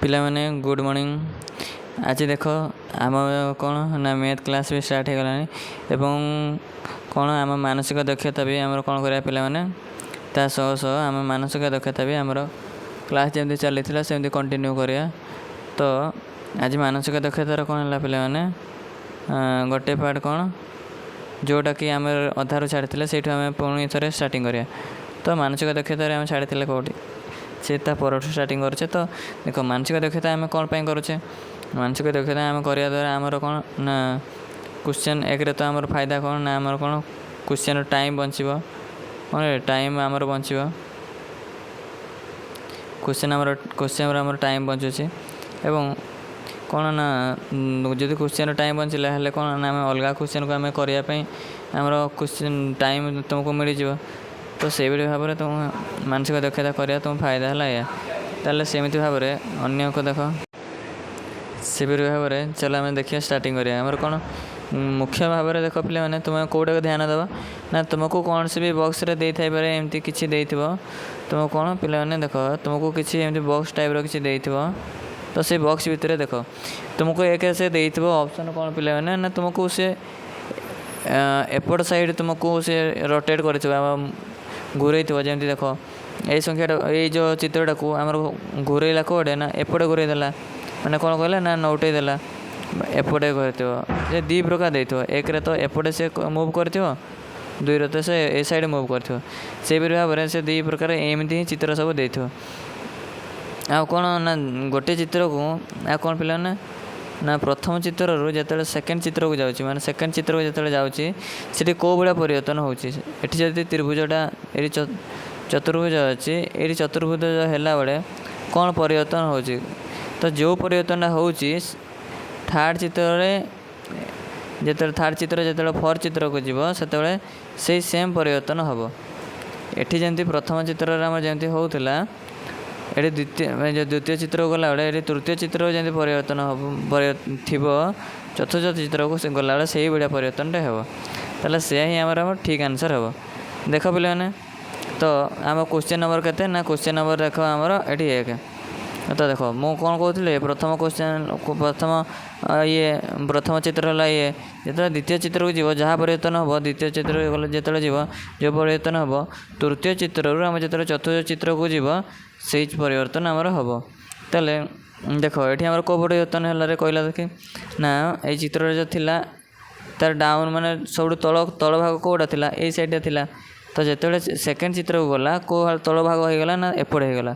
पिला माने good morning. आज देख आम कौन ना मैथ क्लास भी स्टार्ट हो गलानी एवं कौन आम मानसिक दक्षता भी आम कौन करा पिला माने ता सह सह आम मानसिक दक्षता भी आमर क्लास जमी चली सेमती कंटिन्यू करिया। तो आज मानसिक दक्षतार कौन है पिला माने गोटे पार्ट कौन जोटा कि आम अधारू छाड़ी से आम पुणी थे स्टार्टिंग करिया। तो मानसिक दक्षतार आम छाड़ी कौटी से परठू स्टार्टिंग करुचे। तो देख मानसिक दक्षता आम कौन पर करुचे मानसिक दक्षता आम करने द्वारा आमर कौन ना क्वेश्चन एक तो आमर फायदा कौन ना आमर कौन क्वेश्चन टाइम बचब कौन टाइम आमर बचब क्वेश्चन टाइम बचुचे एवं कौन ना जो क्वेश्चन टाइम बचला हेल्ले कौन ना आम अलग क्वेश्चन को आम करने आमर क्वेश्चन टाइम तुमको मिल जाव। तो से भाव में तुम मानसिक दक्षता करवा तुम फायदा है या ताले सेमती भाव में अन्य को देख से भाव में चलो आम देखिए स्टार्टिंग करिया। आमर कौन मुख्य भाव में देख पे मैंने तुम कौटा ध्यान देव ना तुमको कौन से भी बॉक्स रे दे थाई पारे एमती किसी तुम कौन पे मैंने देख तुमको किसी एमती बॉक्स टाइप किसी तो से बॉक्स भितर देख तुमको एक से देव ऑप्शन कौन पे मैंने ना तुमको से एपट साइड तुमको से रोटेट कर घूरे जमी देख ये संख्याटा ये जो चित्रटा को आम घूरेला कौटे ना एपटे घूरेदेला मैंने कौन कहला ना नौटे देला एपटे कर दी प्रकार दे एक तो एपटे से मुव कर दुई तो से ए साइड मुव कर से भाव में से दी प्रकार एमती ही चित्र सब दे आ कौन ना गोटे चित्र को आ कौन पे ना प्रथम चित्र रू जो सेकेंड चित्र को जाऊँगी माने सेकेंड चित्र को जो जाऊँगी कौ भाया परिवर्तन होती जब त्रिभुजटा ये चतुर्भुज अच्छी ये चतुर्भुज है बेले कौन परिवर्तन होची। तो जो परिवर्तन होची थर्ड चित्र जो थर्ड चित्र जो फोर्थ चित्र को जीव से सेम परिवर्तन हम एटी जमी प्रथम चित्र जमी होता ये द्वितीय चित्र को गला बेले तृतीय चित्र जमी परिवर्तन थी चतुर्थ चित्र को गला बेले से भाया परिवर्तन हो ताला से ही आम ठीक आंसर हम देख पे मैंने। तो आम क्वेश्चन नंबर के ना क्वेश्चन नंबर देख आमर ये एक। तो देख मु कौन कहूँ प्रथम क्वेश्चन ये प्रथम चित्र है ये जो द्वितीय चित्र को जीव जहाँ परिवर्तन हम द्वितीय चित्र गले जो जीव जो परिवर्तन हम तृतीय चित्र आम जो चतुर्थ चित्र को जीव से परिवर्तन आमर हम ताले देख ये आम कौ परिवर्तन है कहला देखी ना ये चित्र जो थिला तार डाउन माने सब तल भाग कौटा थिला ए साइड थिला। तो जो सेकेंड चित्र को गला कौ तल भाग हो गला ना एपटे हो गला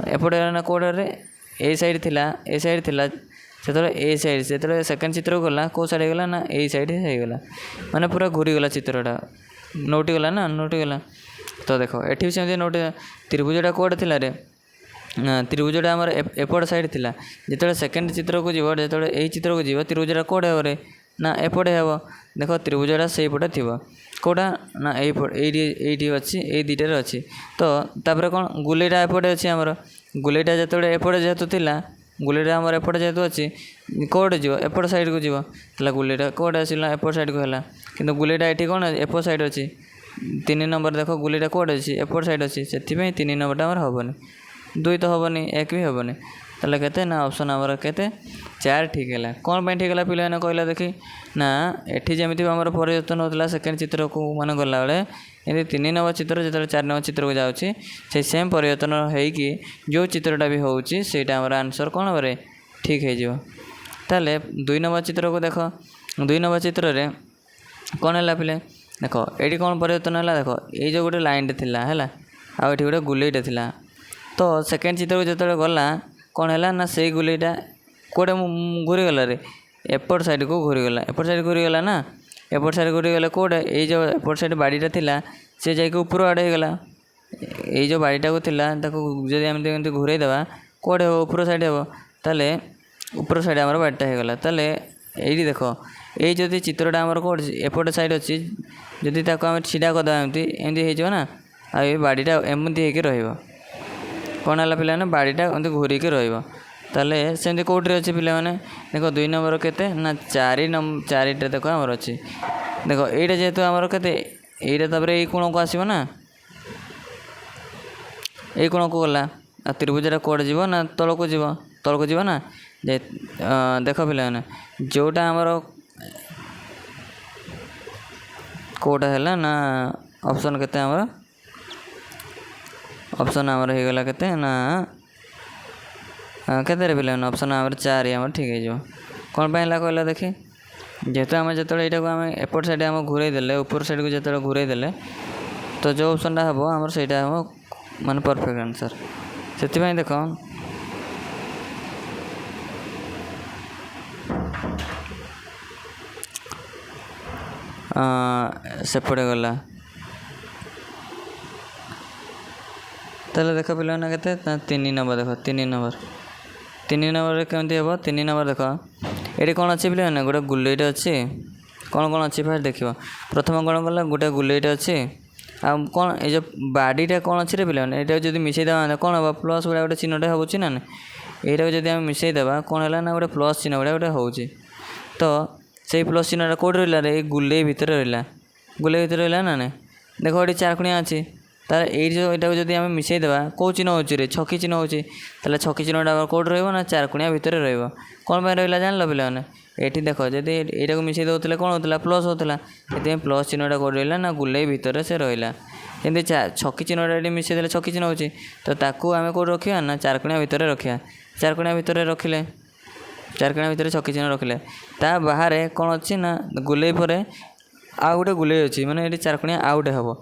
एपटे ना कौटे ए साइड थिला ए साइड थिला से ए साइड से सेकेंड चित्र को गला कौ साइड गला ना ए साइड हो गला माने पूरा घूरीगला चित्रटा नोटी गला ना नोटी गला। तो देख ये सेमती नोटी त्रिभुजटा कौटे थिला रे त्रिभुजटा आमर एपट साइड थिला जो सेकेंड चित्र को जीव जो यही चित्र को जीव त्रिभुजटा कौटे हे रे ना एपटे हे देख त्रिभुजटा से पटे थी कौटा ना ये अच्छी ये दुटार अच्छी। तो तापर कौन गुलेटा एपटे अच्छी आमर गुलेटा जो एपटे जेहेतु थिला गुलेटा आमर एपटे जेहेतु अच्छी कौटे जीव एपट साइड को जीव गुलेटा कौटे आसला एपट साइड को है कि गुलेटा ये कौन एपट साइड अच्छी 3 नंबर देख गुलेटा कौटे अच्छी एपट साइड अच्छी से 3 नंबरटा आमर हेनी 2 तो हेनी 1 भी हेनी ताले केते ना ऑप्शन आमर केते 4 ठीक है। कौन पे ठीक है पे कहला देखी ना एठी जमी आमर परिवर्तन होता सेकेंड चित्र को मान गला बेले ये 3 नंबर चित्र जो 4 नंबर चित्र को जाऊँगी से सेम परिवर्तन होगी जो चित्रटा भी होची सेटा आमर आंसर कौन हे ठीक है। ताले 2 नंबर चित्र को देख 2 नंबर चित्र रे कौन है पे देख ये कौन परिवर्तन है देख ये जो गोटे लाइन थी है आउ गोटे गुलेटा थी। तो सेकेंड चित्र को जो गला कौन है ना से गुलेटा कौटे घूरीगला रे एपट साइड को घूरीगला एपट साइड घूरीगला ना एपट साइड घूरीगला कौटे ये जो एपट साइड बाड़ीटा थिला से जाके ऊपर आड़े होगला ये जो बाड़ीटा को थिला जब एमती घूरे देवा कौटे हो ऊपर साइड हे ताले ऊपर साइड आमर बाड़ीटा होगला ताले ये देख ये जदि चित्रटा आमर कौट एपट साइड अच्छी जदि आम छिड़ा करदे एमती हो ना आ ये बाड़ीटा एमती होकर रही कौन है पे बाड़ीटा एमती घूरिक रही सेमती कौटे अच्छे पे देख 2 नंबर के ना 4 देख आमर अच्छी देख ये जेहेतु आमर के ये कोण को आसो ना ये कोण को गला त्रिभुजटा कुआडे जीव ना तलको जीव ना जे देख पिलाने जोटा आमर कोटा है ना ऑप्शन केते आमर ऑप्शन आमर हो गला केते ना केते पिला ऑप्शन आमर 4 आमर ठीक है कौन पाइला कहला देखी जेहेतु आम जो यहाँ आम एपट साइड आम घूरे देले ऊपर साइड को जो घूरे देले तो जो ऑप्शनटा हम आमर सहीटा हम माने परफेक्ट आंसर से देख सेपटे गला ताले देख पिलाना के 3 नंबर देख 3 नंबर केमती हम 3 नंबर देख ये कौन अच्छी पिलाने गोटे गुलेट अच्छी कौन कौन अच्छी फास्ट देख प्रथम कौन कला गोटे गुलेट अच्छी आ कौन ये बाडीटा कौन अच्छी पिलाने यहाँ जो मिसईदेवा कौन हम प्लस भाया गोटे चिन्हटे हो यहाँ जब आम मिसईदेवा कौन है ना गोटे प्लस चिन्ह भाया गोटे हो तो से प्लस चिन्हटा कौट रहा रे गुले भितर रहा गुले भितर रहा ना ना देख ये 4 खुणिया अच्छी तार यहाँ जब आम मिसईदेवा कौ चिन्ह हो छकी चिन्ह हो छकी चिन्हटा कौट रहा 4 खुणिया भितर रहा कौन पर रहा जान लो पे ये देख जब यहाँ को मिसई दौले कौन होता प्लस होता ये प्लस चिन्हटा कौट रहा ना गुले भितर से रहा जमी छकी चिन्हटा ये मिसईदे छकी चिन्ह हो तो ताकू आम कौट रखा ना 4 खुणिया भितर रखा 4 खुणिया भितर रखिले 4 खुणिया भितर छकी चिन्ह रखिले ता बाहर कौन अच्छी ना गुले पर आउ गोटे गुले अच्छी माने ये 4 खुणिया आउ गोटे हम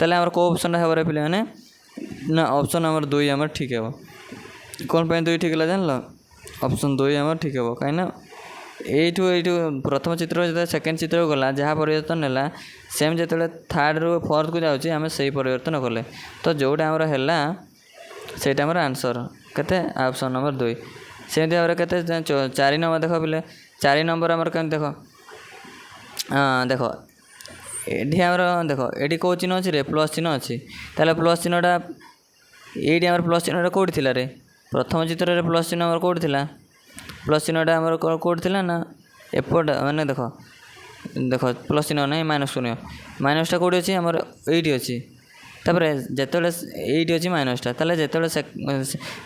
ताले आमर को ऑप्शन हे रे पे ना ऑप्शन नंबर 2 आमर ठीक है कौन पे 2 ठीक है जान लो ऑप्शन 2 आमर ठीक है कहीं यू प्रथम चित्र जो सेकेंड चित्र गला जहाँ परिवर्तन है सेम जो थर्ड रु फोर्थ को जाऊँगी आम से परिवर्तन कले तो जोटा आमर है से आंसर केते ऑप्शन नंबर 2 सेमती भाव के 4 नंबर देख पिले 4 नंबर आमर कम देख देख ये आमर देख ये कौ चिन्ह अच्छी रे प्लस चिन्ह अच्छी ताले प्लस चिन्हटा ये आमर प्लस चिन्हटा कौटी थी रे प्रथम चित्र में प्लस चिन्ह आमर कौटी थी प्लस चिन्हटा आमर कौटी थी ना एपट माने देख देख प्लस चिन्ह ना माइनस शुन्य माइनसटा कौटी अच्छी आमर ये अच्छी तापर जिते ये अच्छी माइनसटा ताले जिते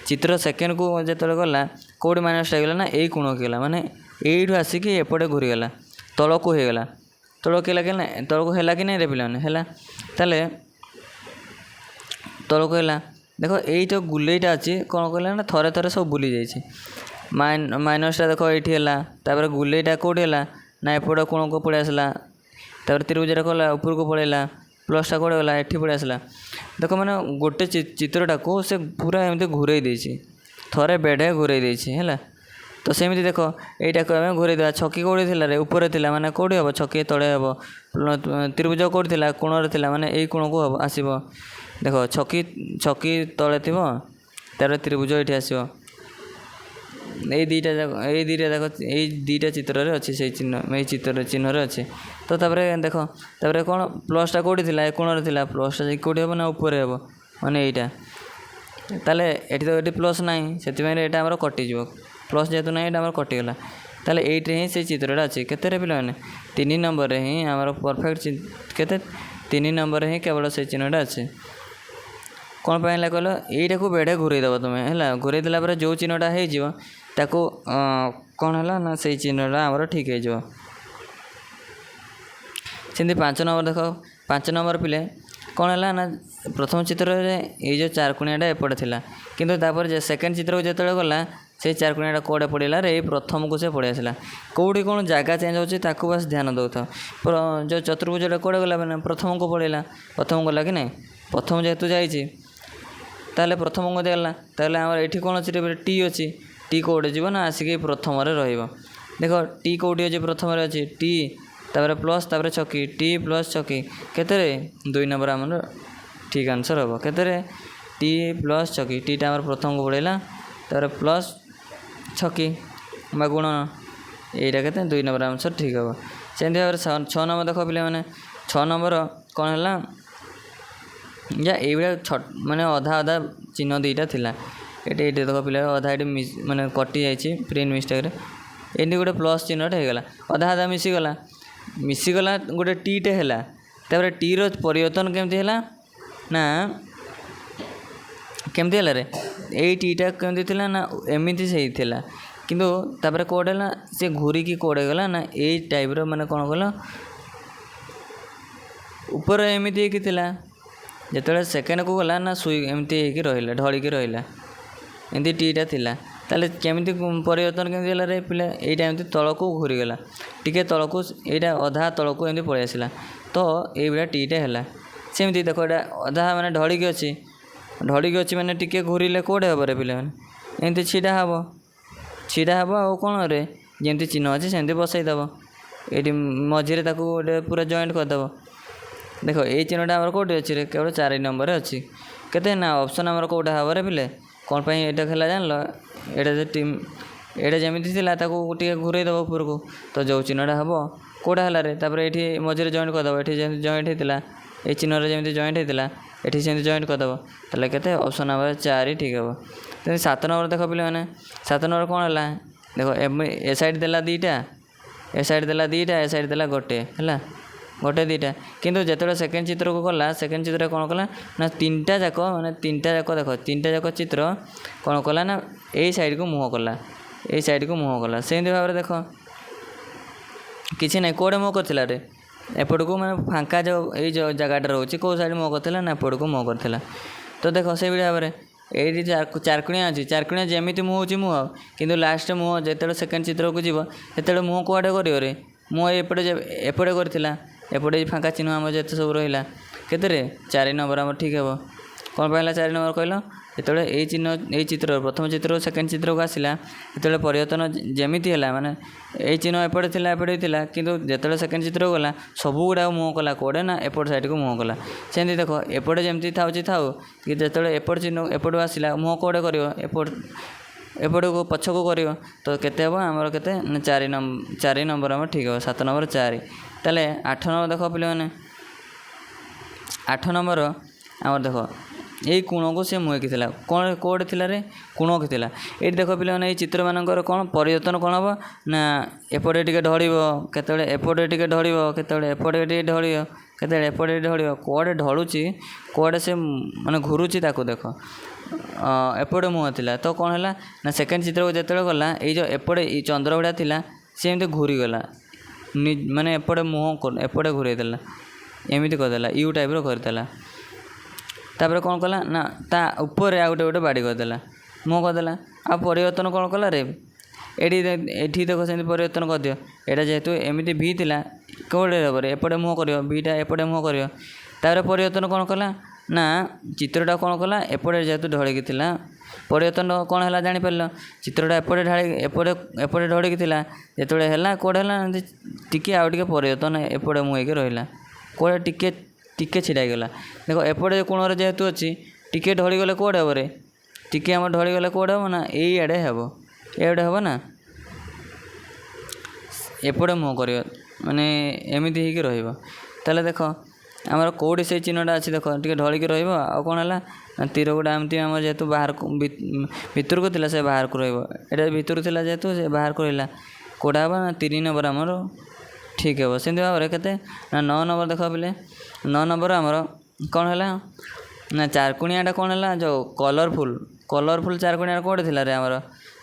चित्र सेकेंड को जो गला कौटी माइनसटा गला ना यही कोण गला माने यू आसिक एपटे घूरीगला तल को होगला तल को है तल को है कि नहीं रे पिलाने है ताले तल को है देख यही तो गुलेटा अच्छी कौन कहला ना थरे थरे सब बुली जाइए माइनसटा देख ये गुलेटा कौटी है ना एपट कोण को पड़े आसला त्रिभुजा कला ऊपर को पड़ेगा प्लसटा कौटे गला ये पड़े आसला देख मैंने गोटे चित्रटा को से पूरा एमती घूरे देसी थरे बेढ़े घूरे देसी है तो सेमती देख यहाँ को आम घूरे देवा छकी कौटी थी रे ऊपर थी मैंने कौटी हम छकी तले हम त्रिभुज कौटी थी कोण थी मैंने यही कोण को आसब देख छकी छकी तले थी तार त्रिभुज ये आसो ये दुईटा देख ये दुईटा चित्र अच्छी से चिन्ह ये चित्र चिन्ह अच्छे तो तापर देख तापर कौन प्लसटा कौटी थी कोण थी प्लसटा कौटी हम ना ऊपर हम माने यहाँ ताले ये तो ये प्लस ना से यहाँ आम कटिज प्लस जेहतु ना यहाँ आम कटिगला ताले ये ही से चित्रटा अच्छी केते पे 3 नंबर ही आम परफेक्ट केते 3 नंबर ही केवल से चिन्हटा अच्छे कौन पाइला कहल यहीटा को बेढ़े घूरेदेव तुम्हें है घूरे देला जो चिन्हटा हो कौन है ना से चिन्हटा आमर ठीक हो सेमती 5 नंबर देख 5 नंबर पिले कौन है ना प्रथम चित्र में ये जो 4 खुणियाटा एपटे थिला किंतु तापर सेकेंड चित्र को जो गला से 4 खुणियाटा कौड़े पड़ा रे प्रथम को से पड़े आसला कौटी कौन जगह चेंज हो बस ध्यान दौ था जो चतुर्भुजटा कौड़े गला मैंने प्रथम को पड़ेगा प्रथम गला कि नहीं प्रथम जेहेतु जाइए ताले प्रथम को गला ताले आम ये कौन अच्छी टी अच्छी टी कौटे जीव ना आसिक प्रथम देख टी कौटी अच्छी प्रथम अच्छी टी तापर प्लस तापर छकी टी प्लस छकी केते 2 नंबर आम ठीक आंसर हम केते टी प्लस छकी टीटा आम प्रथम को पड़ेगा तापर प्लस छकी गुणन यहीटा के 2 नंबर आंसर ठीक हम सेमती भाव 6 नंबर देख पे मैंने 6 नंबर कौन है या ये माने अधा अधा चिन्ह दुईटा थिला ये देख पे अधा ये माने कटि जाइए प्रिंट मिस्टेक ये गोटे प्लस चिन्हटे होगला अधा अधा मिसीगला गोटे टीटे है तापर टीर परिवर्तन केमती है ना केमती है रे ଏଇ ଟିଟା କେମିତି ଥିଲା ନା ଏମିତି ସେଇ ଥିଲା, କିନ୍ତୁ ତାପରେ କୋଉଟା ହେଲା ସେ ଘୁରିକି କୋଉଟା ଗଲା ନା ଏଇ ଟାଇପ୍ର ମାନେ କ'ଣ କଲ ଉପରେ ଏମିତି ହେଇକି ଥିଲା, ଯେତେବେଳେ ସେକେଣ୍ଡକୁ ଗଲା ନା ସୁଇ ଏମିତି ହେଇକି ରହିଲା, ଢଳିକି ରହିଲା, ଏମିତି ଟିଟା ଥିଲା। ତାହେଲେ କେମିତି ପରିବର୍ତ୍ତନ କେମିତି ହେଲା ରେ ପିଲା? ଏଇଟା ଏମିତି ତଳକୁ ଘୁରିଗଲା, ଟିକେ ତଳକୁ, ଏଇଟା ଅଧା ତଳକୁ ଏମିତି ପଳେଇ ଆସିଲା, ତ ଏଇଭଳିଆ ଟିଟା ହେଲା। ସେମିତି ଦେଖ ଏଇଟା ଅଧା ମାନେ ଢଳିକି ଅଛି ମାନେ ଟିକେ ଘୁରିଲେ କୋଉଟା ହେବ ରେ ପିଲାମାନେ? ଏମିତି ଛିଡ଼ା ହେବ ଆଉ କ'ଣ ରେ ଯେମିତି ଚିହ୍ନ ଅଛି ସେମିତି ବସାଇଦେବ। ଏଇଠି ମଝିରେ ତାକୁ ଗୋଟେ ପୁରା ଜଏଣ୍ଟ କରିଦେବ। ଦେଖ ଏଇ ଚିହ୍ନଟା ଆମର କେଉଁଠି ଅଛି ରେ? କେବଳ 4 ନମ୍ବରରେ ଅଛି। କେତେ ନା ଅପସନ୍ ଆମର କେଉଁଟା ହେବ ରେ ପିଲେ? କ'ଣ ପାଇଁ ଏଇଟା ହେଲା ଜାଣିଲ? ଏଇଟା ଯେମିତି ଥିଲା ତାକୁ ଟିକେ ଘୁରେଇ ଦେବ ଉପରକୁ, ତ ଯେଉଁ ଚିହ୍ନଟା ହେବ କେଉଁଟା ହେଲା ରେ? ତାପରେ ଏଇଠି ମଝିରେ ଜଏଣ୍ଟ କରିଦେବ। ଏଠି ଯେମିତି ଜଏଣ୍ଟ ହେଇଥିଲା, ଏଇ ଚିହ୍ନରେ ଯେମିତି ଜଏଣ୍ଟ ହେଇଥିଲା ଏଠି ସେମିତି ଜଏଣ୍ଟ କରିଦେବ। ତାହେଲେ କେତେ? ଅପସନ୍ ନମ୍ବର 4 ଠିକ୍ ହେବ। ତେଣୁ 7 ନମ୍ବର ଦେଖ ପିଲାମାନେ, 7 ନମ୍ବର କ'ଣ ହେଲା? ଦେଖ ଏ ସାଇଡ଼୍ ଦେଲା 2ଟା, ଏ ସାଇଡ଼୍ ଦେଲା 2ଟା, ଏ ସାଇଡ଼୍ ଦେଲା 1 ହେଲା, 1 2ଟା। କିନ୍ତୁ ଯେତେବେଳେ ସେକେଣ୍ଡ ଚିତ୍ରକୁ ଗଲା, ସେକେଣ୍ଡ ଚିତ୍ରରେ କ'ଣ କଲା ନା ତିନିଟା ଯାକ ଦେଖ, ତିନିଟା ଯାକ ଚିତ୍ର କ'ଣ କଲା ନା ଏଇ ସାଇଡ଼୍କୁ ମୁହଁ କଲା, ସେମିତି ଭାବରେ ଦେଖ କିଛି ନାହିଁ। କୋଉଟେ ମୁହଁ କରିଥିଲା ରେ? ଏପଟକୁ, ମାନେ ଫାଙ୍କା ଏଇ ଯେଉଁ ଜାଗାଟା ରହୁଛି କେଉଁ ସାଇଡ଼୍ ମୁହଁ କରିଥିଲା ନା ଏପଟକୁ ମୁହଁ କରିଥିଲା। ତ ଦେଖ ସେଇଭଳି ଭାବରେ ଏଇଠି ଚାରିକୋଣିଆ ଅଛି, ଚାରିକୋଣିଆ ଯେମିତି ମୁହଁ ହେଉଛି ମୁହଁ, କିନ୍ତୁ ଲାଷ୍ଟ ମୁହଁ ଯେତେବେଳେ ସେକେଣ୍ଡ ଚିତ୍ରକୁ ଯିବ ସେତେବେଳେ ମୁହଁ କୁଆଡ଼େ କରିବ ରେ? ମୁହଁ ଏପଟେ କରିଥିଲା, ଏପଟେ ଫାଙ୍କା ଚିହ୍ନ ଆମର ଯେତେ ସବୁ ରହିଲା, କେତେରେ? 4 ନମ୍ବର ଆମର ଠିକ୍ ହେବ। କ'ଣ ପାଇଁ ହେଲା 4 ନମ୍ବର କହିଲ? ଯେତେବେଳେ ଏଇ ଚିତ୍ର ପ୍ରଥମ ଚିତ୍ରରୁ ସେକେଣ୍ଡ ଚିତ୍ରକୁ ଆସିଲା, ସେତେବେଳେ ପରିବର୍ତ୍ତନ ଯେମିତି ହେଲା, ମାନେ ଏଇ ଚିହ୍ନ ଏପଟେ ଥିଲା, ଏପଟେ ଥିଲା, କିନ୍ତୁ ଯେତେବେଳେ ସେକେଣ୍ଡ ଚିତ୍ରକୁ ଗଲା ସବୁଗୁଡ଼ାକ ମୁହଁ କଲା କୋଉଟେ ନା ଏପଟ ସାଇଡ଼୍କୁ ମୁହଁ କଲା। ସେମିତି ଦେଖ ଏପଟେ ଯେମିତି ଥାଉ, କି ଯେତେବେଳେ ଏପଟ ଚିହ୍ନ ଏପଟକୁ ଆସିଲା ମୁହଁ କୋଉଟେ କରିବ? ଏପଟକୁ ପଛକୁ କରିବ। ତ କେତେ ହେବ ଆମର? କେତେ ନା 4 ନମ୍ବର ଆମର ଠିକ୍ ହେବ। 7 ନମ୍ବର 4। ତାହେଲେ 8 ନମ୍ବର ଦେଖ ପିଲାମାନେ, 8 ନମ୍ବର ଆମର ଦେଖ ଏଇ କୋଣକୁ ସେ ମୁହେଁକି ଥିଲା। କ'ଣ କୋଉଠି ଥିଲା ରେ? କୋଣକୁ ଥିଲା। ଏଇଠି ଦେଖ ପିଲାମାନେ, ଏଇ ଚିତ୍ରମାନଙ୍କର କ'ଣ ପରିବର୍ତ୍ତନ କ'ଣ ହେବ ନା ଏପଟେ ଟିକେ ଢଳିବ, କେତେବେଳେ ଏପଟେ ଟିକେ ଢଳିବ, କେତେବେଳେ ଏପଟେ ଟିକେ ଢଳିବ, କେତେବେଳେ ଏପଟେ ଢଳିବ। କୁଆଡ଼େ ଢଳୁଛି, କୁଆଡ଼େ ସେ ମାନେ ଘୁରୁଛି, ତାକୁ ଦେଖ। ଏପଟେ ମୁହଁ ଥିଲା, ତ କ'ଣ ହେଲା ନା ସେକେଣ୍ଡ ଚିତ୍ରକୁ ଯେତେବେଳେ ଗଲା, ଏଇ ଯେଉଁ ଏପଟେ ଏଇ ଚନ୍ଦ୍ର ଭଳିଆ ଥିଲା ସେ ଏମିତି ଘୁରିଗଲା, ମାନେ ଏପଟେ ମୁହଁ ଏପଟେ ଘୁରେଇ ଦେଲା, ଏମିତି କରିଦେଲା, ୟୁ ଟାଇପ୍ର କରିଦେଲା। ତାପରେ କ'ଣ କଲା ନା ତା ଉପରେ ଆଉ ଗୋଟେ ବାଡ଼ି କରିଦେଲା, ମୁହଁ କରିଦେଲା। ଆଉ ପରିବର୍ତ୍ତନ କ'ଣ କଲା ରେ? ଏଠି ଦେଖ ସେମିତି ପରିବର୍ତ୍ତନ କରିଦିଅ। ଏଇଟା ଯେହେତୁ ଏମିତି ଭି ଥିଲା, କେଉଁଠି ହେବ ରେ? ଏପଟେ ମୁହଁ କରିବ, ଭିଟା ଏପଟେ ମୁହଁ କରିବ। ତାପରେ ପରିବର୍ତ୍ତନ କ'ଣ କଲା ନା ଚିତ୍ରଟା କ'ଣ କଲା? ଏପଟେ ଯେହେତୁ ଢଳିକି ଥିଲା, ପରିବର୍ତ୍ତନ କ'ଣ ହେଲା ଜାଣିପାରିଲ? ଚିତ୍ରଟା ଏପଟେ ଢଳିକି ଥିଲା, ଯେତେବେଳେ ହେଲା କେଉଁଟା ହେଲା ଟିକେ ଆଉ ଟିକେ ପରିବର୍ତ୍ତନ ଏପଟେ ମୁହେଁକି ରହିଲା, କେଉଁଟା ଟିକେ ଛିଡ଼ା ହେଇଗଲା। ଦେଖ ଏପଟେ କୋଣରେ ଯେହେତୁ ଅଛି, ଟିକେ ଢଳିଗଲେ କେଉଁଟା ହେବ ରେ? ଟିକେ ଆମର ଢଳିଗଲେ କେଉଁଟା ହେବ ନା ଏଇଆଡ଼େ ହେବ, ଏଇଆଡ଼େ ହେବ ନା ଏପଟେ ମୁହଁ କରିବ, ମାନେ ଏମିତି ହେଇକି ରହିବ। ତାହେଲେ ଦେଖ ଆମର କେଉଁଠି ସେଇ ଚିହ୍ନଟା ଅଛି, ଦେଖ ଟିକେ ଢଳିକି ରହିବ। ଆଉ କ'ଣ ହେଲା ନା ତୀର ଗୁଡ଼ା ଏମିତି ଆମର ଯେହେତୁ ବାହାରକୁ ଭିତରକୁ ଥିଲା, ସେ ବାହାରକୁ ରହିବ। ଏଇଟା ଭିତରୁ ଥିଲା ଯେହେତୁ ସେ ବାହାରକୁ ରହିଲା, କେଉଁଟା ହେବ ନା 3 ନମ୍ବର ଆମର ଠିକ୍ ହେବ। ସେମିତି ଭାବରେ କେତେ ନା 9 ନମ୍ବର ଦେଖ ପିଲେ, 9 ନମ୍ବର ଆମର କ'ଣ ହେଲା ନା ଚାରିକୋଣିଆଟା କ'ଣ ହେଲା? ଯେଉଁ କଲରଫୁଲ୍ ଚାରିକୋଣିଆଟା କେଉଁଠି ଥିଲା ରେ? ଆମର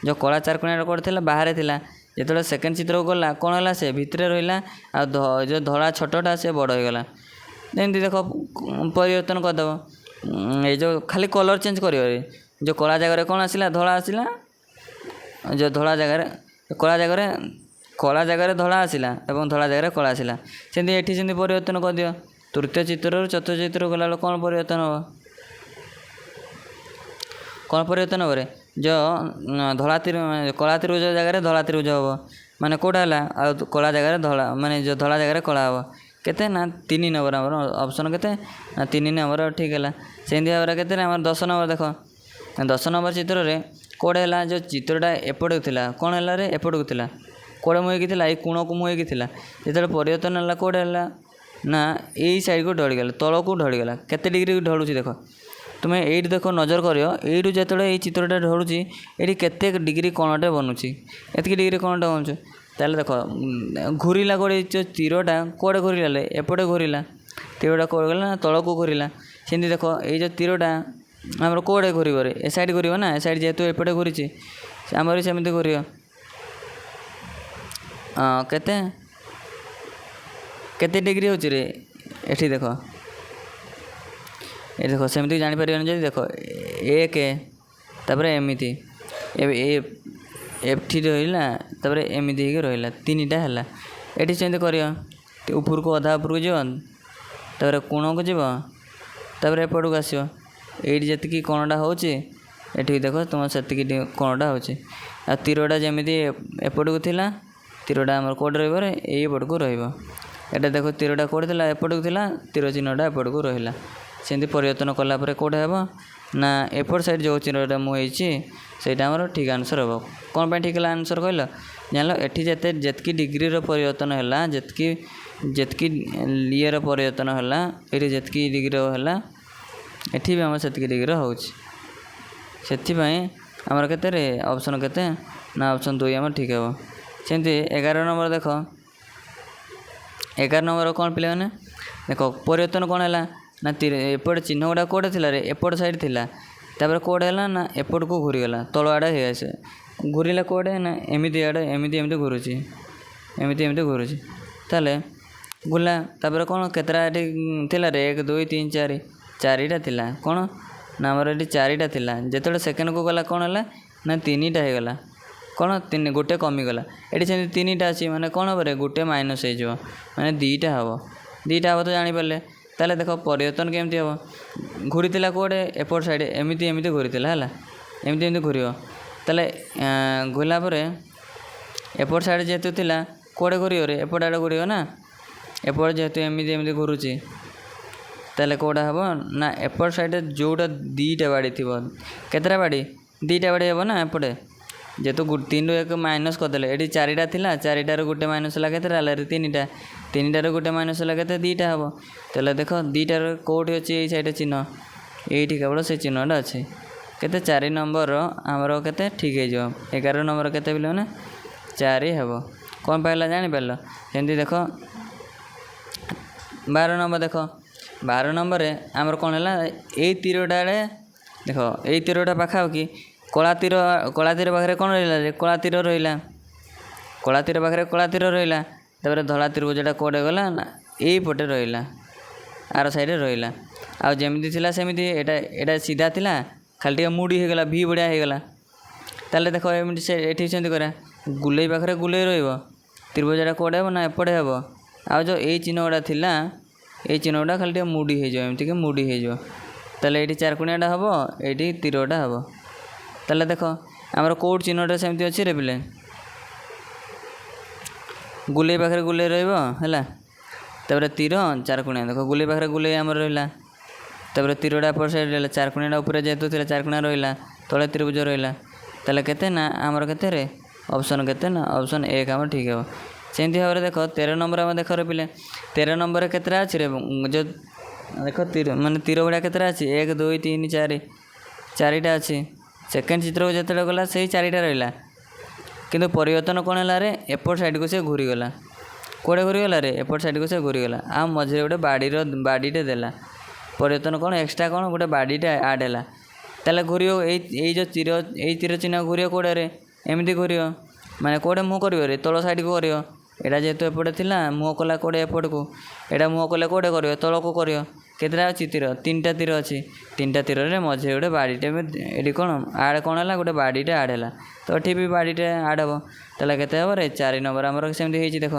ଯେଉଁ କଳା ଚାରିକୋଣିଆଟା କେଉଁଠି ଥିଲା? ବାହାରେ ଥିଲା। ଯେତେବେଳେ ସେକେଣ୍ଡ ଚିତ୍ରକୁ ଗଲା କ'ଣ ହେଲା? ସେ ଭିତରେ ରହିଲା, ଆଉ ଯେଉଁ ଧଳା ଛୋଟଟା ସେ ବଡ଼ ହୋଇଗଲା। ଏମିତି ଦେଖ ପରିବର୍ତ୍ତନ କରିଦେବ। ଏଇ ଯେଉଁ ଖାଲି କଲର୍ ଚେଞ୍ଜ କରିବ, ଯେଉଁ କଳା ଜାଗାରେ କ'ଣ ଆସିଲା? ଧଳା ଆସିଲା। ଯେଉଁ କଳା ଜାଗାରେ ଧଳା ଆସିଲା ଏବଂ ଧଳା ଜାଗାରେ କଳା ଆସିଲା। ସେମିତି ଏଠି ସେମିତି ପରିବର୍ତ୍ତନ କରିଦିଅ। ତୃତୀୟ ଚିତ୍ରରୁ ଚତୁର୍ଥ ଚିତ୍ରକୁ ଗଲାବେଳେ କ'ଣ ପରିବର୍ତ୍ତନ ହେବ? କ'ଣ ପରିବର୍ତ୍ତନ ହେବ ରେ? ଯେଉଁ କଳା ତ୍ରିଭୁଜ ଜାଗାରେ ଧଳା ତ୍ରିଭୁଜ ହେବ, ମାନେ କେଉଁଟା ହେଲା? ଆଉ କଳା ଜାଗାରେ ଧଳା, ମାନେ ଯେଉଁ ଧଳା ଜାଗାରେ କଳା ହେବ। କେତେ ନା 3 ନମ୍ବର ଆମର ଅପସନ୍, କେତେ ନା 3 ନମ୍ବର ଠିକ୍ ହେଲା। ସେମିତି ଭାବରେ କେତେ ଆମର 10 ନମ୍ବର ଦେଖ, 10 ନମ୍ବର ଚିତ୍ରରେ କେଉଁଟା ହେଲା? ଯେଉଁ ଚିତ୍ରଟା ଏପଟକୁ ଥିଲା, କ'ଣ ହେଲା ରେ? ଏପଟକୁ ଥିଲା, କେଉଁଟା ମୁହେଁକି ଥିଲା? ଏଇ କୋଣକୁ ମୁହେଁକି ଥିଲା। ଯେତେବେଳେ ପରିବର୍ତ୍ତନ ହେଲା କେଉଁଟା ହେଲା ନା ଏଇ ସାଇଡ଼୍କୁ ଢଳିଗଲା, ତଳକୁ ଢଳିଗଲା। କେତେ ଡିଗ୍ରୀ ଢଳୁଛି ଦେଖ, ତୁମେ ଏଇଠି ଦେଖ, ନଜର କରିବ। ଏଇଠୁ ଯେତେବେଳେ ଏଇ ଚିତ୍ରଟା ଢଳୁଛି, ଏଇଠି କେତେ ଡିଗ୍ରୀ କୋଣଟେ ବନୁଛି, ଏତିକି ଡିଗ୍ରୀ କୋଣଟା ବନୁଛି। ତାହେଲେ ଦେଖ ଘୁରିଲା କୋଉଠି? ଯେଉଁ ତୀରଟା କୁଆଡ଼େ ଘୁରିଲା? ଏପଟେ ଘୁରିଲା। ତୀରଟା କୁଆଡ଼େ ଗଲା ନା ତଳକୁ ଘୁରିଲା। ସେମିତି ଦେଖ ଏଇ ଯେଉଁ ତୀରଟା ଆମର କେଉଁଆଡ଼େ ଘୁରିବ ରେ ଏ ସାଇଡ଼୍ ଘୁରିବ ନା ଏ ସାଇଡ଼୍ ଯେହେତୁ ଏପଟେ ଘୁରିଛି ଆମର ବି ସେମିତି ଘୁରିବ କେତେ କେତେ ଡିଗ୍ରୀ ହେଉଛି ରେ ଏଠି ଦେଖ ଏ ଦେଖ ସେମିତି ଜାଣିପାରିବନି ଯଦି ଦେଖ 1 ତାପରେ ଏମିତି ଏଠି ରହିଲା ତାପରେ ଏମିତି ହେଇକି ରହିଲା 3ଟା ହେଲା। ଏଠି ସେମିତି କରିବ ଉପରକୁ ଅଧା ଉପରକୁ ଯିବ ତାପରେ କୋଣକୁ ଯିବ ତାପରେ ଏପଟକୁ ଆସିବ ଏଇଠି ଯେତିକି କୋଣଟା ହେଉଛି ଏଠିକି ଦେଖ ତୁମ ସେତିକି କୋଣଟା ହେଉଛି। ଆଉ ତୀରଟା ଯେମିତି ଏପଟକୁ ଥିଲା ତୀରଟା ଆମର କେଉଁଠି ରହିବ ରେ ଏଇପଟକୁ ରହିବ। ଏଇଟା ଦେଖ ତୀରଟା କେଉଁଠି ଥିଲା ଏପଟକୁ ଥିଲା ତୀର ଚିହ୍ନଟା ଏପଟକୁ ରହିଲା। ସେମିତି ପରିବର୍ତ୍ତନ କଲା ପରେ କେଉଁଟା ହେବ ନା ଏପଟ ସାଇଡ଼୍ ଯେଉଁ ଚିହ୍ନଟା ମୁଁ ହେଇଛି ସେଇଟା ଆମର ଠିକ୍ ଆନ୍ସର୍ ହେବ। କ'ଣ ପାଇଁ ଠିକ୍ ହେଲା ଆନ୍ସର୍ କହିଲ ଜାଣିଲ ଏଠି ଯେତିକି ଡିଗ୍ରୀର ପରିବର୍ତ୍ତନ ହେଲା ଯେତିକି ଇଏର ପରିବର୍ତ୍ତନ ହେଲା ଏଠି ଯେତିକି ଡିଗ୍ରୀର ହେଲା ଏଠି ବି ଆମର ସେତିକି ଡିଗ୍ରୀର ହେଉଛି। ସେଥିପାଇଁ ଆମର କେତେରେ ଅପସନ୍ କେତେ ନା ଅପସନ୍ 2 ଆମର ଠିକ୍ ହେବ। ସେମିତି 11 ନମ୍ବର ଦେଖ 11 ନମ୍ବର କ'ଣ ପିଲାମାନେ ଦେଖ ପରିବର୍ତ୍ତନ କ'ଣ ହେଲା ନା ଏପଟେ ଚିହ୍ନ ଗୁଡ଼ା କେଉଁଟା ଥିଲା ରେ ଏପଟ ସାଇଡ଼୍ ଥିଲା ତାପରେ କେଉଁଟା ହେଲା ନା ଏପଟକୁ ଘୁରିଗଲା ତଳ ଆଡ଼େ ହେଇଆସେ ଘୁରିଲା କେଉଁଆଡ଼େ ନା ଏମିତି ଆଡ଼େ ଏମିତି ଘୁରୁଛି ଏମିତି ଘୁରୁଛି ତାହେଲେ ଘୁରିଲା ତାପରେ କ'ଣ କେତେଟା ଏଠି ଥିଲା ରେ 1 2 3 4 4ଟା ଥିଲା କ'ଣ ନା ଆମର ଏଠି 4ଟା ଥିଲା ଯେତେବେଳେ ସେକେଣ୍ଡକୁ ଗଲା କ'ଣ ହେଲା ନା 3ଟା ହେଇଗଲା କ'ଣ ଗୋଟେ କମିଗଲା ଏଠି ସେମିତି 3ଟା ଅଛି ମାନେ କ'ଣ ହେବ ରେ ଗୋଟେ ମାଇନସ୍ ହେଇଯିବ ମାନେ 2ଟା ହେବ ତ ଜାଣିପାରିଲେ। ତାହେଲେ ଦେଖ ପରିବର୍ତ୍ତନ କେମିତି ହେବ ଘୁରିଥିଲା କେଉଁଆଡ଼େ ଏପଟ ସାଇଡ଼୍ ଏମିତି ଘୁରିଥିଲା ହେଲା ଏମିତି ଘୁରିବ ତାହେଲେ ଘୁରିଲା ପରେ ଏପଟ ସାଇଡ଼୍ ଯେହେତୁ ଥିଲା କେଉଁଆଡ଼େ ଘୁରିବ ରେ ଏପଟ ଆଡ଼େ ଘୁରିବ ନା ଏପଟ ଯେହେତୁ ଏମିତି ଘୁରୁଛି ତାହେଲେ କେଉଁଟା ହେବ ନା ଏପଟ ସାଇଡ଼୍ରେ ଯେଉଁଟା 2ଟା ବାଡ଼ି ଥିବ କେତେଟା ବାଡ଼ି 2ଟା ବାଡ଼ି ହେବ ନା ଏପଟେ ଯେହେତୁ 3ରୁ 1 ମାଇନସ୍ କରିଦେଲେ ଏଠି 4ଟା ଥିଲା 4ଟାରୁ ଗୋଟେ ମାଇନସ୍ ହେଲା କେତେଟା ହେଲା 3ଟାରୁ ଗୋଟେ ମାଇନସ୍ ହେଲା କେତେ 2ଟା ହେବ। ତାହେଲେ ଦେଖ 2ଟାର କେଉଁଠି ଅଛି ଏଇ ସାଇଡ଼୍ ଚିହ୍ନ ଏଇଠି କେବଳ ସେ ଚିହ୍ନଟା ଅଛି କେତେ 4 ନମ୍ବର ଆମର କେତେ ଠିକ୍ ହେଇଯିବ। 11 ନମ୍ବର କେତେ ପିଲାମାନେ 4 ହେବ। କ'ଣ ପାଇଲା ଜାଣିପାରିଲ। ସେମିତି ଦେଖ 12 ନମ୍ବର ଦେଖ 12 ନମ୍ବରରେ ଆମର କ'ଣ ହେଲା ଏଇ ତୀରଟା ଆଡ଼େ ଦେଖ ଏଇ ତୀରଟା ପାଖାପାଖି କଳା ତୀର ପାଖରେ କ'ଣ ରହିଲା କଳା ତୀର ରହିଲା କଳା ତୀର ରହିଲା ତାପରେ ଧଳା ତ୍ରିଭୁଜଟା କେଉଁଟେ ଗଲା ନା ଏଇପଟେ ରହିଲା ଆର ସାଇଡ଼୍ରେ ରହିଲା। ଆଉ ଯେମିତି ଥିଲା ସେମିତି ଏଇଟା ସିଧା ଥିଲା ଖାଲି ଟିକେ ମୁଡ଼ି ହେଇଗଲା ଭି ଭଳିଆ ହେଇଗଲା। ତାହେଲେ ଦେଖ ଏମିତି ଏଠି ସେମିତି କରିବା ଗୁଲେଇ ପାଖରେ ଗୁଲେଇ ରହିବ ତ୍ରିଭୁଜଟା କେଉଁଟେ ହେବ ନା ଏପଟେ ହେବ। ଆଉ ଯେଉଁ ଏଇ ଚିହ୍ନ ଗୁଡ଼ା ଥିଲା ଏଇ ଚିହ୍ନ ଗୁଡ଼ା ଖାଲି ଟିକେ ମୁଡ଼ି ହେଇଯିବ ଏମିତିକି ମୁଡ଼ି ହେଇଯିବ ତାହେଲେ ଏଇଠି ଚାରକୋଣିଆଟା ହେବ ଏଇଠି ତୀରଟା ହେବ। ତାହେଲେ ଦେଖ ଆମର କେଉଁଠି ଚିହ୍ନଟା ସେମିତି ଅଛି ରେ ପିଲେ ଗୁଲେଇ ପାଖରେ ଗୁଲେଇ ରହିବ ହେଲା ତାପରେ ତୀର ଚାରକୋଣିଆ ଦେଖ ଗୁଲେଇ ପାଖରେ ଗୁଲେଇ ଆମର ରହିଲା ତାପରେ ତୀରଟା ଏପଟ ସାଇଡ଼୍ ରହିଲା ଚାରକୋଣିଆଟା ଉପରେ ଯେହେତୁ ଥିଲା ଚାରକୋଣିଆ ରହିଲା ତଳେ ତ୍ରିଭୁଜ ରହିଲା ତାହେଲେ କେତେ ନା ଆମର କେତେରେ ଅପସନ୍ କେତେ ନା ଅପସନ୍ 1 ଆମର ଠିକ୍ ହେବ। ସେମିତି ଭାବରେ ଦେଖ 13 ନମ୍ବର ଆମେ ଦେଖ ରେ ପିଲେ 13 ନମ୍ବରରେ କେତେଟା ଅଛି ରେ ଯେଉଁ ଦେଖ ତୀର ଭଳିଆ କେତେଟା ଅଛି 1 2 3 4 4ଟା ଅଛି। ସେକେଣ୍ଡ ଚିତ୍ରକୁ ଯେତେବେଳେ ଗଲା ସେଇ 4ଟା ରହିଲା କିନ୍ତୁ ପରିବର୍ତ୍ତନ କ'ଣ ହେଲା ରେ ଏପଟ ସାଇଡ଼୍କୁ ସେ ଘୁରିଗଲା କେଉଁଟେ ଘୁରିଗଲା ରେ ଏପଟ ସାଇଡ଼୍କୁ ସେ ଘୁରିଗଲା ଆଉ ମଝିରେ ଗୋଟେ ବାଡ଼ିଟେ ଦେଲା ପରିବର୍ତ୍ତନ କ'ଣ ଏକ୍ସଟ୍ରା କ'ଣ ଗୋଟେ ବାଡ଼ିଟେ ଆଡ଼୍ ହେଲା। ତାହେଲେ ଘୁରିବ ଏଇ ଯେଉଁ ଏଇ ତୀର ଚିହ୍ନ ଘୁରିବ କେଉଁଟାରେ ଏମିତି ଘୁରିବ ମାନେ କେଉଁଟେ ମୁହଁ କରିବ ରେ ତଳ ସାଇଡ଼୍କୁ କରିବ ଏଇଟା ଯେହେତୁ ଏପଟେ ଥିଲା ମୁହଁ କଲା କେଉଁଟେ ଏପଟକୁ ଏଇଟା ମୁହଁ କଲେ କେଉଁଟେ କରିବ ତଳକୁ କରିବ। କେତେଟା ଅଛି ତୀର 3ଟା ତୀର ଅଛି 3ଟା ତୀରରେ ମଝିରେ ଗୋଟେ ବାଡ଼ିଟେ ଏଠି କ'ଣ ଆଡ଼୍ କ'ଣ ହେଲା ଗୋଟେ ବାଡ଼ିଟେ ଆଡ଼୍ ହେଲା ତ ଏଠି ବି ବାଡ଼ିଟେ ଆଡ଼୍ ହେବ। ତାହେଲେ କେତେ ହେବ ରେ 4 ନମ୍ବର ଆମର ସେମିତି ହେଇଛି ଦେଖ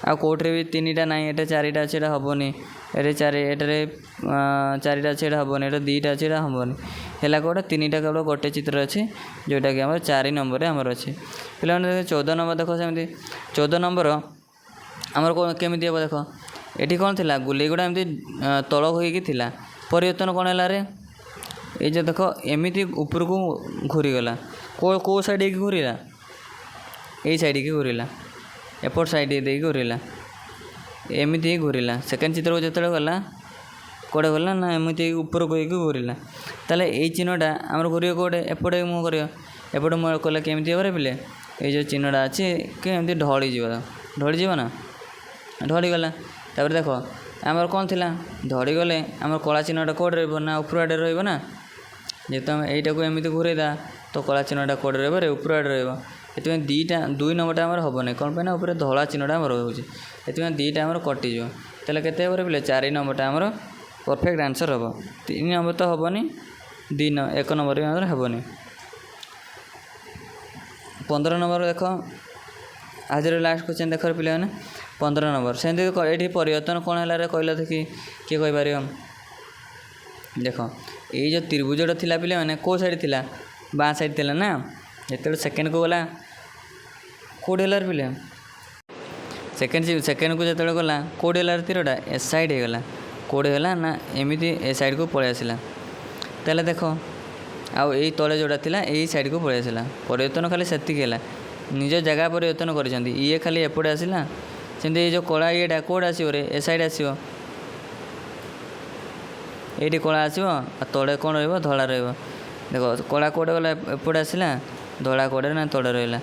ଆଉ କେଉଁଥିରେ ବି 3ଟା ନାହିଁ ଏଠି 4ଟା ଅଛି ଏଇଟା ହେବନି ଏଠାରେ 4ଟା ଅଛି ଏଇଟା ହେବନି ଏଇଟା 2ଟା ଅଛି ଏଇଟା ହେବନି ହେଲା କେଉଁଟା 3ଟା କେବଳ ଗୋଟେ ଚିତ୍ର ଅଛି ଯେଉଁଟାକି ଆମର 4 ନମ୍ବରରେ ଆମର ଅଛି। ପିଲାମାନେ 14 ନମ୍ବର ଦେଖ ସେମିତି 14 ନମ୍ବର ଆମର କେମିତି ହେବ ଦେଖ ଏଠି କ'ଣ ଥିଲା ଗୁଲେଇ ଗୁଡ଼ା ଏମିତି ତଳ ହୋଇକି ଥିଲା ପରିବର୍ତ୍ତନ କ'ଣ ହେଲା ରେ ଏଇ ଯେ ଦେଖ ଏମିତି ଉପରକୁ ଘୁରିଗଲା କେଉଁ ସାଇଡ଼୍ ହେଇକି ଘୁରିଲା ଏଇ ସାଇଡ଼୍କି ଘୁରିଲା ଏପଟ ସାଇଡ଼୍ ଦେଇକି ଘୁରିଲା ଏମିତି ହିଁ ଘୁରିଲା। ସେକେଣ୍ଡ ଚିତ୍ରକୁ ଯେତେବେଳେ ଗଲା କେଉଁଟେ ଗଲା ନା ଏମିତି ଉପରକୁ ହେଇକି ଘୁରିଲା ତାହେଲେ ଏଇ ଚିହ୍ନଟା ଆମର ଘୁରିବ କେଉଁଟେ ଏପଟେ ମୁହଁ କରିବ ଏପଟେ ମୁହଁ କଲେ କେମିତି ହେବ ରେ ପିଲେ ଏଇ ଯେଉଁ ଚିହ୍ନଟା ଅଛି କି ଏମିତି ଢଳିଯିବ ନା ଢଳିଗଲା। ତାପରେ ଦେଖ ଆମର କ'ଣ ଥିଲା ଧଡ଼ିଗଲେ ଆମର କଳା ଚିହ୍ନଟା କେଉଁଠି ରହିବ ନା ଉପର ଆଡ଼େ ରହିବ ନା ଯେହେତୁ ଆମେ ଏଇଟାକୁ ଏମିତି ଘୁରେଇଦେବା ତ କଳା ଚିହ୍ନଟା କୁଆଡ଼େ ରହିବ ଉପର ଆଡ଼େ ରହିବ। ସେଥିପାଇଁ 2 ନମ୍ବରଟା ଆମର ହେବନି, କ'ଣ ପାଇଁ ନା ଉପରେ ଧଳା ଚିହ୍ନଟା ଆମର ରହୁଛି, ସେଥିପାଇଁ 2ଟା ଆମର କଟିଯିବ। ତାହେଲେ କେତେ ହେବ ପିଲେ? 4 ନମ୍ବରଟା ଆମର ପରଫେକ୍ଟ ଆନ୍ସର୍ ହେବ। 3 ନମ୍ବର ତ ହେବନି, 1 ନମ୍ବର ବି ଆମର ହେବନି। 15 ନମ୍ବର ଦେଖ, ଆଜିର ଲାଷ୍ଟ କ୍ୱେଶ୍ଚନ୍ ଦେଖ ପିଲାମାନେ, 15 ନମ୍ବର। ସେମିତି ଏଇଠି ପରିବର୍ତ୍ତନ କ'ଣ ହେଲା କହିଲ ଦେଖି, କିଏ କହିପାରିବ? ଦେଖ ଏଇ ଯେଉଁ ତ୍ରିଭୁଜଟା ଥିଲା ପିଲାମାନେ କେଉଁ ସାଇଡ଼୍ ଥିଲା? ବାଁ ସାଇଡ଼୍ ଥିଲା ନା। ଯେତେବେଳେ ସେକେଣ୍ଡକୁ ଗଲା କେଉଁଠି ହେଲା ପିଲା? ସେକେଣ୍ଡକୁ ଯେତେବେଳେ ଗଲା କେଉଁଠି ହେଲା ତୀରଟା? ଏ ସାଇଡ଼୍ ହେଇଗଲା। କେଉଁଠି ହେଲା ନା ଏମିତି ଏ ସାଇଡ଼୍କୁ ପଳେଇ ଆସିଲା। ତାହେଲେ ଦେଖ ଆଉ ଏଇ ତଳେ ଯେଉଁଟା ଥିଲା ଏଇ ସାଇଡ଼୍କୁ ପଳେଇ ଆସିଲା। ପରିବର୍ତ୍ତନ ଖାଲି ସେତିକି ହେଲା, ନିଜ ଜାଗା ପରିବର୍ତ୍ତନ କରିଛନ୍ତି। ଇଏ ଖାଲି ଏପଟେ ଆସିଲା। ସେମିତି ଏଇ ଯେଉଁ କଳା ଇଏଟା କେଉଁଟା ଆସିବ ରେ? ଏ ସାଇଡ଼୍ ଆସିବ। ଏଇଠି କଳା ଆସିବ ଆଉ ତଳେ କ'ଣ ରହିବ? ଧଳା ରହିବ। ଦେଖ କଳା କେଉଁଟେ ଗଲା? ଏପଟେ ଆସିଲା। ଧଳା କେଉଁଟାରେ? ନା ତଳେ ରହିଲା।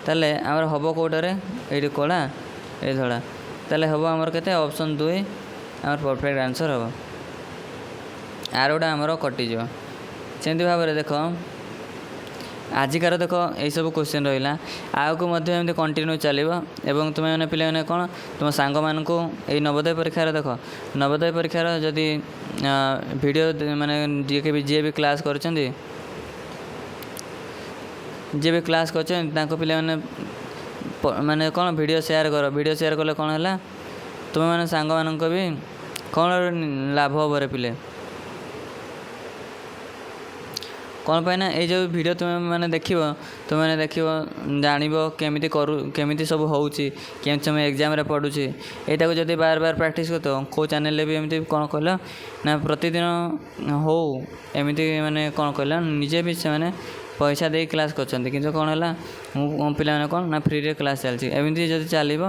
ତାହେଲେ ଆମର ହେବ କେଉଁଟାରେ? ଏଇଠି କଳା, ଏଇ ଧଳା। ତାହେଲେ ହେବ ଆମର କେତେ? ଅପସନ୍ 2 ଆମର ପରଫେକ୍ଟ ଆନ୍ସର୍ ହେବ। ଆରଟା ଆମର କଟିଯିବ। ସେମିତି ଭାବରେ ଦେଖ ଆଜିକାର ଦେଖ ଏଇସବୁ କ୍ୱେଶ୍ଚନ୍ ରହିଲା। ଆଗକୁ ମଧ୍ୟ ଏମିତି କଣ୍ଟିନ୍ୟୁ ଚାଲିବ ଏବଂ ତୁମେମାନେ ପିଲାମାନେ କ'ଣ ତୁମ ସାଙ୍ଗମାନଙ୍କୁ ଏଇ ନବୋଦୟ ପରୀକ୍ଷାର ଦେଖ, ନବୋଦୟ ପରୀକ୍ଷାର ଯଦି ଭିଡ଼ିଓ ମାନେ ଯିଏ ବି କ୍ଲାସ୍ କରିଛନ୍ତି ତାଙ୍କ ପିଲାମାନେ ମାନେ କ'ଣ ଭିଡ଼ିଓ ସେୟାର କର। ଭିଡ଼ିଓ ସେୟାର କଲେ କ'ଣ ହେଲା? ତୁମେମାନେ ସାଙ୍ଗମାନଙ୍କ ବି କ'ଣ ଲାଭ ହେବରେ ପିଲେ? କ'ଣ ପାଇଁ ନା ଏଇ ଯେଉଁ ଭିଡ଼ିଓ ତୁମେମାନେ ଦେଖିବ ଜାଣିବ କେମିତି ସବୁ ହେଉଛି, କେମିତି ତୁମେ ଏକ୍ଜାମ୍ରେ ପଢ଼ୁଛି। ଏଇଟାକୁ ଯଦି ବାର ପ୍ରାକ୍ଟିସ୍ କରୁଥିବ, କେଉଁ ଚ୍ୟାନେଲ୍ରେ ବି ଏମିତି କ'ଣ କହିଲ ନା ପ୍ରତିଦିନ ହଉ ଏମିତି ମାନେ କ'ଣ କହିଲ ନିଜେ ବି ସେମାନେ ପଇସା ଦେଇ କ୍ଲାସ୍ କରୁଛନ୍ତି, କିନ୍ତୁ କ'ଣ ହେଲା ମୁଁ ପିଲାମାନେ କ'ଣ ନା ଫ୍ରିରେ କ୍ଲାସ୍ ଚାଲିଛି। ଏମିତି ଯଦି ଚାଲିବ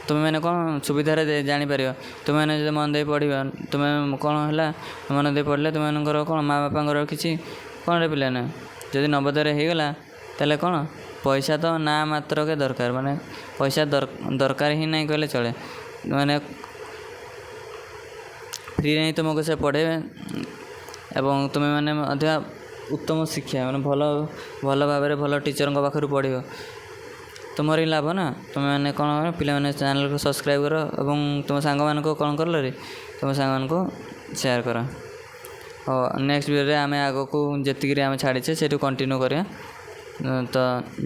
ତୁମେମାନେ କ'ଣ ସୁବିଧାରେ ଜାଣିପାରିବ। ତୁମେମାନେ ଯଦି ମନ ଦେଇ ପଢ଼ିବ, ତୁମେ କ'ଣ ହେଲା ମନ ଦେଇ ପଢ଼ିଲେ ତୁମମାନଙ୍କର କ'ଣ ମା ବାପାଙ୍କର କିଛି କ'ଣରେ ପିଲା ନା ଯଦି ନବୋଦୟରେ ହେଇଗଲା ତାହେଲେ କ'ଣ ପଇସା ତ ନା ମାତ୍ରକେ ଦରକାର, ମାନେ ପଇସା ଦରକାର ହିଁ ନାହିଁ କହିଲେ ଚଳେ। ମାନେ ଫ୍ରିରେ ହିଁ ତୁମକୁ ସେ ପଢ଼େଇବେ ଏବଂ ତୁମେମାନେ ମଧ୍ୟ ଉତ୍ତମ ଶିକ୍ଷା ମାନେ ଭଲ ଭାବରେ ଭଲ ଟିଚରଙ୍କ ପାଖରୁ ପଢ଼ିବ। ତୁମର ହିଁ ଲାଭ ନା। ତୁମେମାନେ କ'ଣ ପିଲାମାନେ ଚ୍ୟାନେଲ୍କୁ ସବସ୍କ୍ରାଇବ୍ କର ଏବଂ ତୁମ ସାଙ୍ଗମାନଙ୍କୁ କ'ଣ କର ତୁମ ସାଙ୍ଗମାନଙ୍କୁ ସେୟାର କର। ନେକ୍ସଟ ଭିଡ଼ିଓରେ ଆମେ ଆଗକୁ ଯେତିକିରେ ଆମେ ଛାଡ଼ିଛେ ସେଇଠୁ କଣ୍ଟିନ୍ୟୁ କରିବା। ତ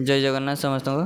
ଜୟ ଜଗନ୍ନାଥ ସମସ୍ତଙ୍କୁ।